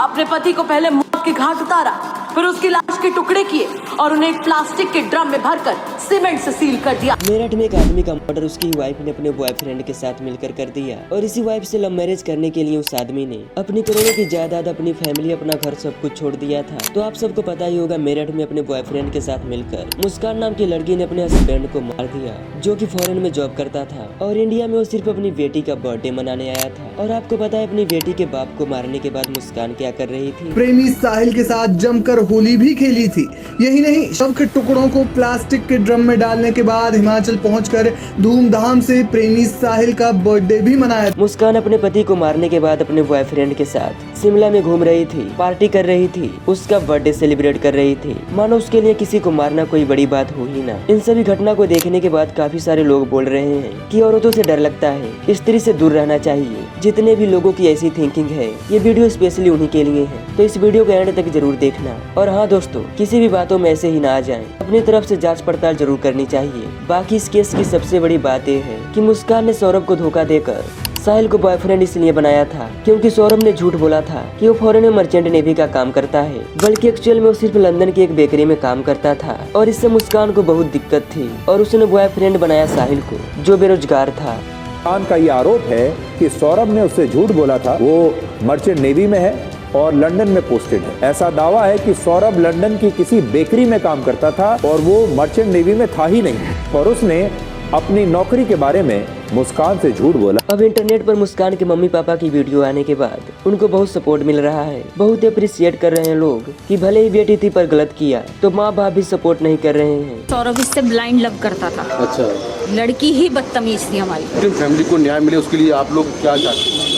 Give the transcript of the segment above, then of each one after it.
अपने पति को पहले मौत के घाट उतारा, फिर उसकी लाश के टुकड़े किए और उन्हें एक प्लास्टिक के ड्रम में भरकर सीमेंट से सील कर दिया। मेरठ में एक आदमी का मर्डर उसकी वाइफ ने अपने बॉयफ्रेंड के साथ मिलकर कर दिया और इसी वाइफ से लव मैरिज करने के लिए उस आदमी ने अपनी करोड़ों की जायदाद, अपनी फैमिली, अपना घर सब कुछ छोड़ दिया था। तो आप सबको पता ही होगा, मेरठ में अपने बॉयफ्रेंड के साथ मिलकर मुस्कान नाम की लड़की ने अपने हस्बैंड को मार दिया, जो कि फॉरेन में जॉब करता था और इंडिया में वो सिर्फ अपनी बेटी का बर्थडे मनाने आया था। और आपको पता है, अपनी बेटी के बाप को मारने के बाद मुस्कान क्या कर रही थी? प्रेमी साहिल के साथ जमकर होली भी खेली थी। यही नहीं, शव के टुकड़ों को प्लास्टिक के ड्रम में डालने के बाद हिमाचल पहुंचकर धूमधाम से प्रेमी साहिल का बर्थडे भी मनाया। मुस्कान अपने पति को मारने के बाद अपने बॉयफ्रेंड के साथ शिमला में घूम रही थी, पार्टी कर रही थी, उसका बर्थडे सेलिब्रेट कर रही थी, मानो उसके लिए किसी को मारना कोई बड़ी बात हो ही ना। इन सभी घटना को देखने के बाद काफी सारे लोग बोल रहे हैं कि औरतों से डर लगता है, स्त्री से दूर रहना चाहिए। जितने भी लोगों की ऐसी थिंकिंग है, ये वीडियो स्पेशली उन्हीं के लिए है, तो इस वीडियो को एंड तक जरूर देखना। और हाँ दोस्तों, किसी भी बातों में ऐसे ही ना आ जाएं, अपनी तरफ से जांच पड़ताल जरूर करनी चाहिए। बाकी इस केस की सबसे बड़ी बात यह है कि मुस्कान ने सौरभ को धोखा देकर साहिल को बॉयफ्रेंड इसलिए बनाया था क्योंकि सौरभ ने झूठ बोला था कि वो फॉरेन में मर्चेंट नेवी का काम करता है, बल्कि एक्चुअल में वो सिर्फ लंदन की एक बेकरी में काम करता था और इससे मुस्कान को बहुत दिक्कत थी और उसने बॉयफ्रेंड बनाया साहिल को, जो बेरोजगार था। मुस्कान का ये आरोप है कि सौरभ ने उससे झूठ बोला था, वो मर्चेंट नेवी में है और लंदन में पोस्टेड है। ऐसा दावा है कि सौरभ लंदन की किसी बेकरी में काम करता था और वो मर्चेंट नेवी में था ही नहीं और उसने अपनी नौकरी के बारे में मुस्कान से झूठ बोला। अब इंटरनेट पर मुस्कान के मम्मी पापा की वीडियो आने के बाद उनको बहुत सपोर्ट मिल रहा है, बहुत अप्रिशिएट कर रहे हैं लोग कि भले ही बेटी थी पर गलत किया तो माँ बाप भी सपोर्ट नहीं कर रहे हैं। सौरभ इससे ब्लाइंड लव करता था। अच्छा, लड़की ही बदतमीज थी हमारी। फैमिली को न्याय मिले उसके लिए आप लोग क्या चाहते हैं?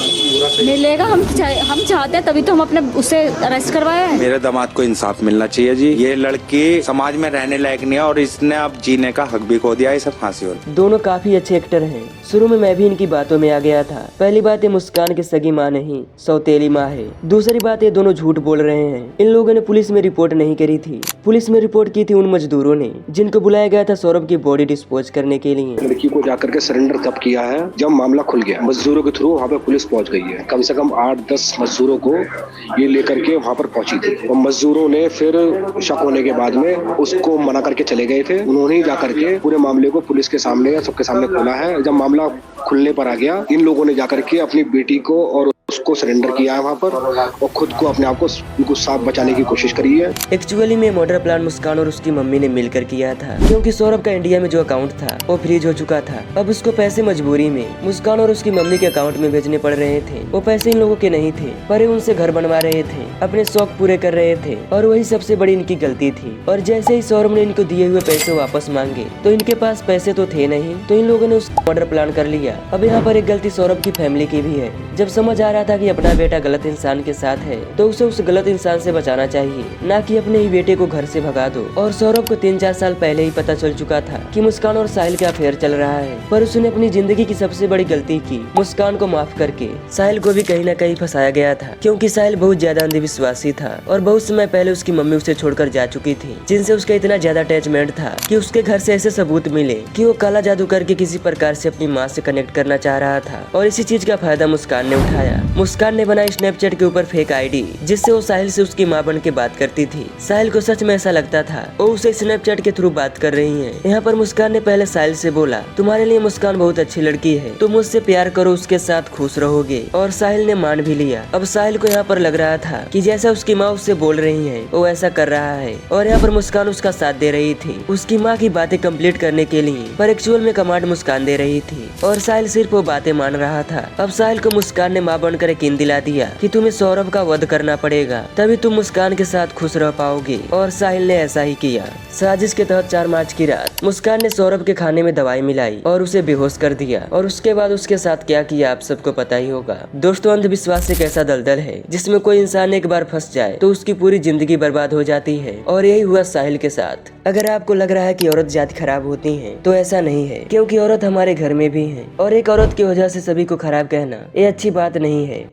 मिलेगा, हम चाहते हैं, तभी तो हम अपने उसे अरेस्ट करवाया है। मेरे दामाद को इंसाफ मिलना चाहिए जी। ये लड़की समाज में रहने लायक नहीं है और इसने अब जीने का हक भी खो दिया है, सब फांसी हो। दोनों काफी अच्छे एक्टर हैं। शुरू में मैं भी इनकी बातों में आ गया था। पहली बात, ये मुस्कान की सगी माँ नहीं, सौतेली माँ है। दूसरी बात, ये दोनों झूठ बोल रहे हैं। इन लोगों ने पुलिस में रिपोर्ट नहीं करी थी। पुलिस में रिपोर्ट की थी उन मजदूरों ने जिनको बुलाया गया था सौरभ की बॉडी डिस्पोज करने के लिए। लड़की को जाकर के सरेंडर तब किया है जब मामला खुल गया। मजदूरों के थ्रू वहाँ पे पुलिस पहुँच गई है। कम से कम 8-10 मजदूरों को ये लेकर के वहाँ पर पहुंची थी और मजदूरों ने फिर शक होने के बाद में उसको मना करके चले गए थे। उन्होंने ही जाकर के पूरे मामले को पुलिस के सामने, सबके सामने खोला है। जब मामला खुलने पर आ गया, इन लोगों ने जाकर के अपनी बेटी को और उसको सरेंडर किया है वहाँ पर और खुद को, अपने आप को बिल्कुल साफ बचाने की कोशिश करी है। एक्चुअली में मर्डर प्लान मुस्कान और उसकी मम्मी ने मिलकर किया था क्योंकि सौरभ का इंडिया में जो अकाउंट था वो फ्रीज हो चुका था। अब उसको पैसे मजबूरी में मुस्कान और उसकी मम्मी के अकाउंट में भेजने पड़ रहे थे। वो पैसे इन लोगों के नहीं थे, पर ये उनसे घर बनवा रहे थे, अपने शौक पूरे कर रहे थे और वही सबसे बड़ी इनकी गलती थी। और जैसे ही सौरभ ने इनको दिए हुए पैसे वापस मांगे तो इनके पास पैसे तो थे नहीं, तो इन लोगों ने उसका मर्डर प्लान कर लिया। अब यहाँ पर एक गलती सौरभ की फैमिली की भी है। जब समझ आ रहा था कि अपना बेटा गलत इंसान के साथ है तो उसे उस गलत इंसान से बचाना चाहिए, ना कि अपने ही बेटे को घर से भगा दो। और सौरभ को 3-4 साल पहले ही पता चल चुका था कि मुस्कान और साहिल का अफेयर चल रहा है, पर उसने अपनी जिंदगी की सबसे बड़ी गलती की, मुस्कान को माफ करके साहिल को भी कहीं न कहीं फंसाया गया था। क्योंकि साहिल बहुत ज्यादा अंधविश्वासी था और बहुत समय पहले उसकी मम्मी उसे छोड़कर जा चुकी थी, जिनसे उसका इतना ज्यादा अटैचमेंट था कि उसके घर से ऐसे सबूत मिले कि वो काला जादू करके किसी प्रकार से अपनी माँ से कनेक्ट करना चाह रहा था और इसी चीज का फायदा मुस्कान ने उठाया। मुस्कान ने बनाई स्नैपचैट के ऊपर फेक आईडी, जिससे वो साहिल से उसकी माँ बन के बात करती थी। साहिल को सच में ऐसा लगता था वो उसे स्नैपचैट के थ्रू बात कर रही है। यहाँ पर मुस्कान ने पहले साहिल से बोला, तुम्हारे लिए मुस्कान बहुत अच्छी लड़की है, तुम मुझसे प्यार करो, उसके साथ खुश रहोगे। और साहिल ने मान भी लिया। अब साहिल को यहाँ पर लग रहा था कि जैसा उसकी माँ उससे बोल रही है वो ऐसा कर रहा है और यहाँ पर मुस्कान उसका साथ दे रही थी उसकी माँ की बातें कंप्लीट करने के लिए, पर एक्चुअल में कमांड मुस्कान दे रही थी और साहिल सिर्फ वो बातें मान रहा था। अब साहिल को मुस्कान ने माँ बनकर यकीन दिला दिया कि तुम्हें सौरभ का वध करना पड़ेगा, तभी तुम मुस्कान के साथ खुश रह पाओगे। और साहिल ने ऐसा ही किया। साजिश के तहत 4 मार्च की रात मुस्कान ने सौरभ के खाने में दवाई मिलाई और उसे बेहोश कर दिया और उसके बाद उसके साथ क्या किया आप सबको पता ही होगा। दोस्तों, अंधविश्वास एक ऐसा दलदल है जिसमें कोई इंसान एक बार फंस जाए तो उसकी पूरी जिंदगी बर्बाद हो जाती है और यही हुआ साहिल के साथ। अगर आपको लग रहा है कि औरत जाति खराब होती है तो ऐसा नहीं है, क्योंकि औरत हमारे घर में भी है और एक औरत की वजह से सभी को खराब कहना ये अच्छी बात नहीं है।